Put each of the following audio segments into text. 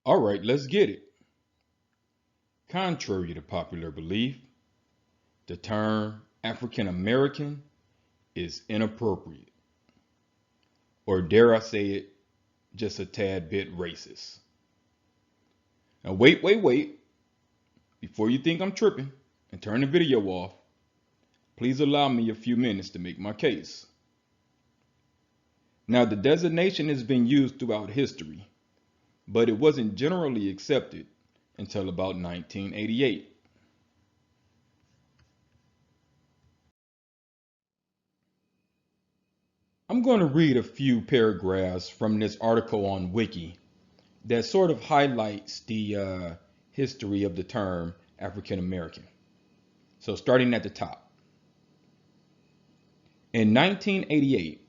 All right, let's get it. Contrary to popular belief, the term African American is inappropriate, or dare I say it, just a tad bit racist. Now, wait. Before you think I'm tripping and turn the video off, please allow me a few minutes to make my case. Now, the designation has been used throughout history, but it wasn't generally accepted until about 1988. I'm going to read a few paragraphs from this article on Wiki that sort of highlights the history of the term African American. So, starting at the top. In 1988,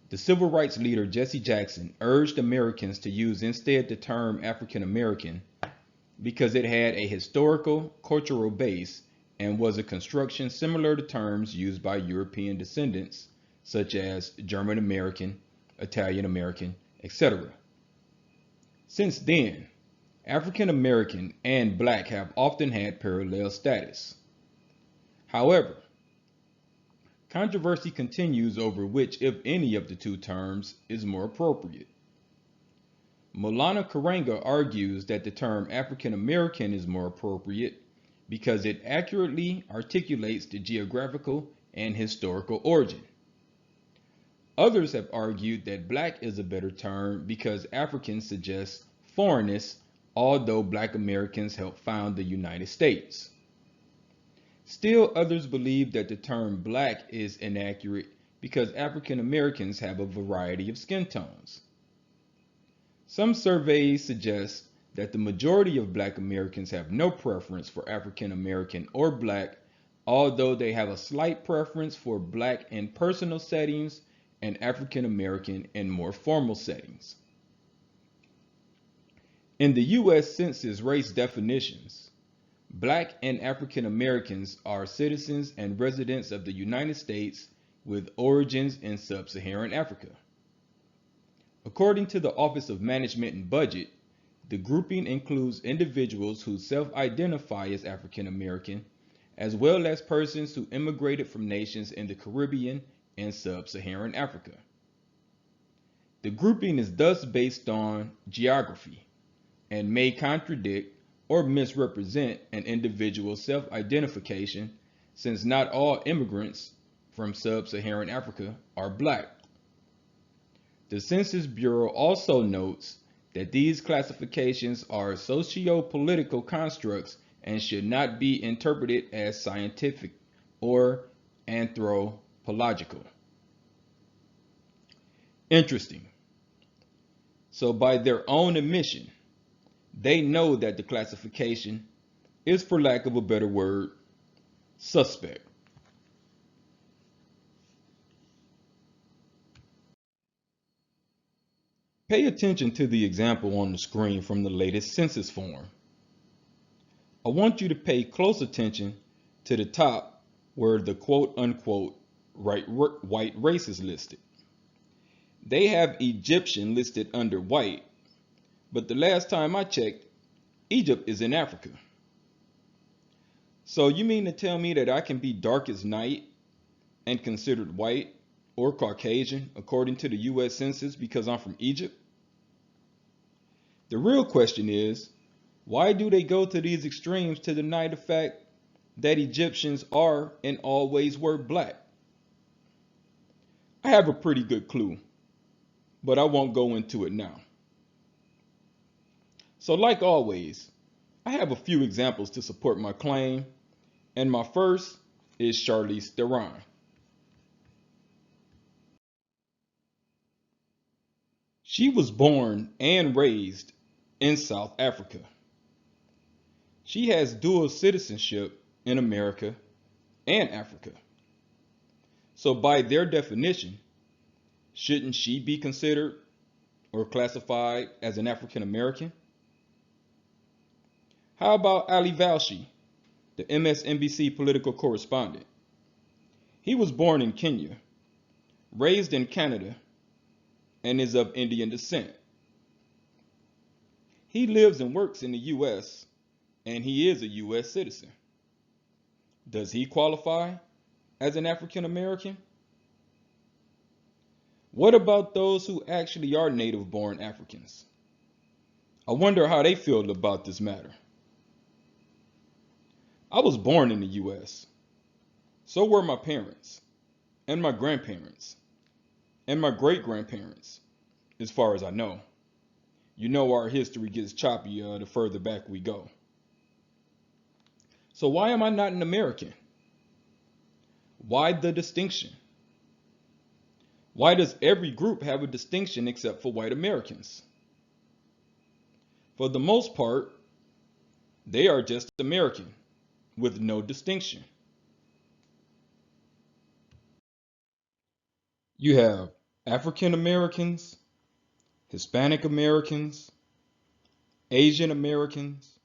the civil rights leader Jesse Jackson urged Americans to use instead the term African American because it had a historical, cultural base and was a construction similar to terms used by European descendants such as German American, Italian American, etc. Since then, African American and Black have often had parallel status. However, controversy continues over which, if any, of the two terms is more appropriate. Maulana Karanga argues that the term African American is more appropriate because it accurately articulates the geographical and historical origin. Others have argued that Black is a better term because African suggests foreignness, although Black Americans helped found the United States. Still, others believe that the term Black is inaccurate because African Americans have a variety of skin tones. Some surveys suggest that the majority of Black Americans have no preference for African American or Black, although they have a slight preference for Black in personal settings and African American in more formal settings. In the U.S. Census race definitions, Black and African Americans are citizens and residents of the United States with origins in sub-Saharan Africa. According to the Office of Management and Budget, the grouping includes individuals who self-identify as African American, as well as persons who immigrated from nations in the Caribbean and sub-Saharan Africa. The grouping is thus based on geography and may contradict or misrepresent an individual's self-identification, since not all immigrants from sub-Saharan Africa are Black. The Census Bureau also notes that these classifications are socio-political constructs and should not be interpreted as scientific or anthropological. Interesting. So by their own admission, they know that the classification is, for lack of a better word, suspect. Pay attention to the example on the screen from the latest census form. I want you to pay close attention to the top where the quote-unquote white race is listed. They have Egyptian listed under white, but the last time I checked, Egypt is in Africa. So you mean to tell me that I can be dark as night and considered white or Caucasian according to the US Census because I'm from Egypt? The real question is, why do they go to these extremes to deny the fact that Egyptians are and always were Black? I have a pretty good clue, but I won't go into it now. So like always, I have a few examples to support my claim, and my first is Charlize Theron. She was born and raised in South Africa. She has dual citizenship in America and Africa. So by their definition, shouldn't she be considered or classified as an African American? How about Ali Valshi, the MSNBC political correspondent? He was born in Kenya, raised in Canada, and is of Indian descent. He lives and works in the U.S., and he is a U.S. citizen. Does he qualify as an African American? What about those who actually are native born Africans? I wonder how they feel about this matter. I was born in the U.S. So were my parents, and my grandparents, and my great grandparents, as far as I know. You know our history gets choppy the further back we go. So why am I not an American? Why the distinction? Why does every group have a distinction except for white Americans? For the most part, they are just American, with no distinction. You have African Americans, Hispanic Americans, Asian Americans,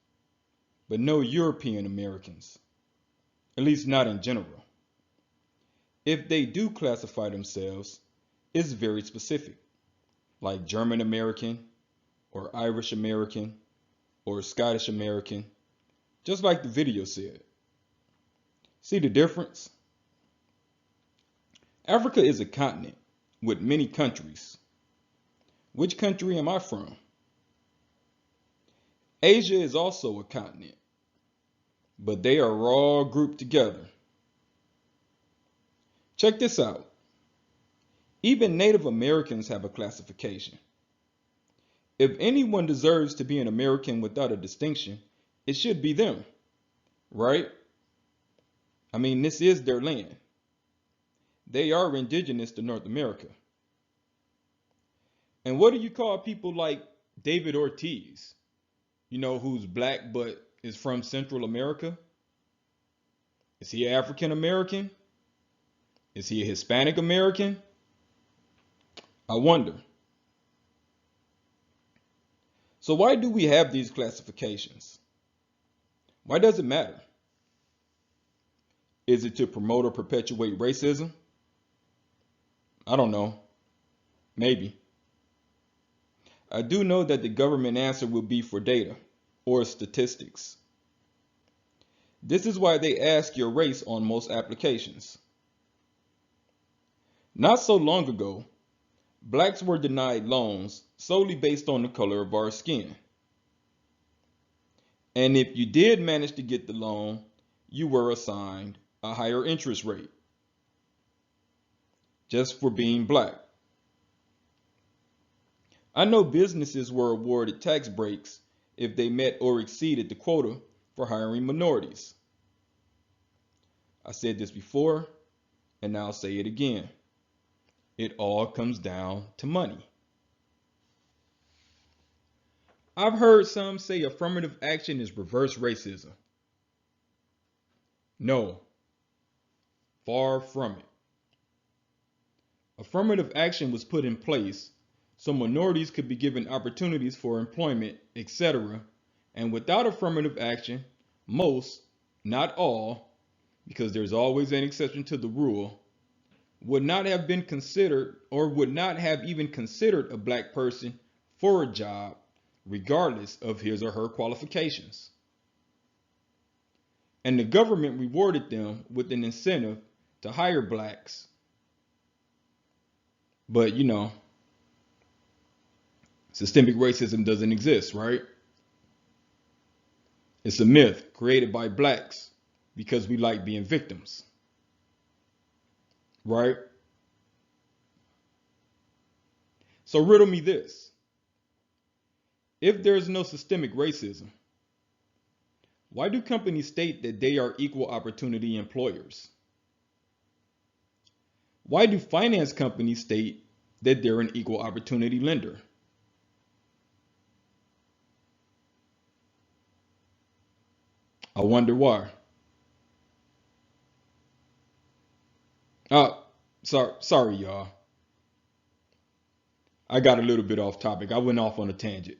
but no European Americans, at least not in general. If they do classify themselves, it's very specific, like German American, or Irish American, or Scottish American, just like the video said. See the difference? Africa is a continent with many countries. Which country am I from? Asia is also a continent, but they are all grouped together. Check this out. Even Native Americans have a classification. If anyone deserves to be an American without a distinction, it should be them, right? I mean, this is their land. They are indigenous to North America. And what do you call people like David Ortiz, who's black but is from Central America? Is he African American? Is he a Hispanic American? I wonder. So why do we have these classifications? Why does it matter? Is it to promote or perpetuate racism? I don't know. Maybe. I do know that the government answer will be for data or statistics. This is why they ask your race on most applications. Not so long ago, blacks were denied loans solely based on the color of our skin. And if you did manage to get the loan, you were assigned a higher interest rate just for being black. I know businesses were awarded tax breaks if they met or exceeded the quota for hiring minorities. I said this before, and I'll say it again. It all comes down to money. I've heard some say affirmative action is reverse racism. No, far from it. Affirmative action was put in place so minorities could be given opportunities for employment, etc. And without affirmative action, most, not all, because there's always an exception to the rule, would not have been considered or would not have even considered a black person for a job, regardless of his or her qualifications. And the government rewarded them with an incentive to hire blacks. But systemic racism doesn't exist, right? It's a myth created by blacks because we like being victims. Right? So riddle me this. If there's no systemic racism, why do companies state that they are equal opportunity employers? Why do finance companies state that they're an equal opportunity lender? I wonder why. Sorry, y'all. I got a little bit off topic. I went off on a tangent.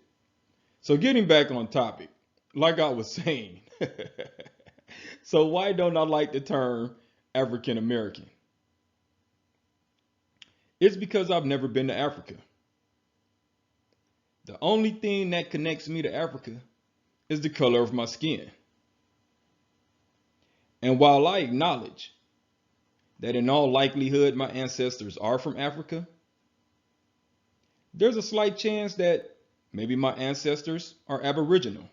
So getting back on topic, like I was saying, so why don't I like the term African American? It's because I've never been to Africa. The only thing that connects me to Africa is the color of my skin. And while I acknowledge that in all likelihood my ancestors are from Africa, there's a slight chance that maybe my ancestors are Aboriginal.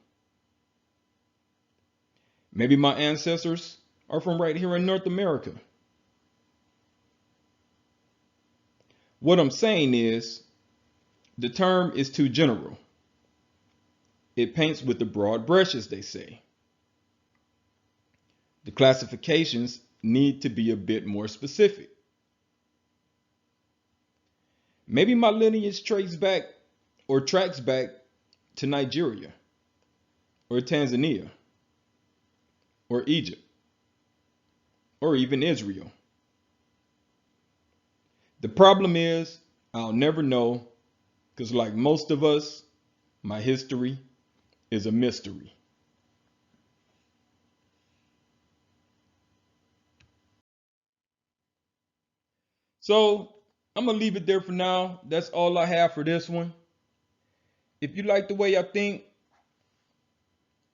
Maybe my ancestors are from right here in North America. What I'm saying is, the term is too general. It paints with the broad brush, as they say. The classifications need to be a bit more specific. Maybe my lineage tracks back to Nigeria, or Tanzania, or Egypt, or even Israel. The problem is, I'll never know, because like most of us, my history is a mystery. So I'm going to leave it there for now. That's all I have for this one. If you like the way I think,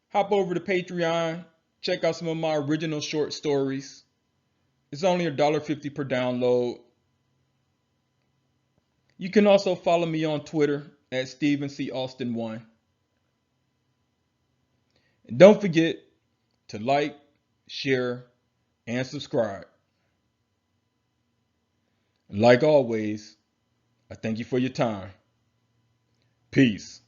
hop over to Patreon, check out some of my original short stories. It's only $1.50 per download. You can also follow me on Twitter at Stephen C. Austin 1. And don't forget to like, share, and subscribe. And like always, I thank you for your time. Peace.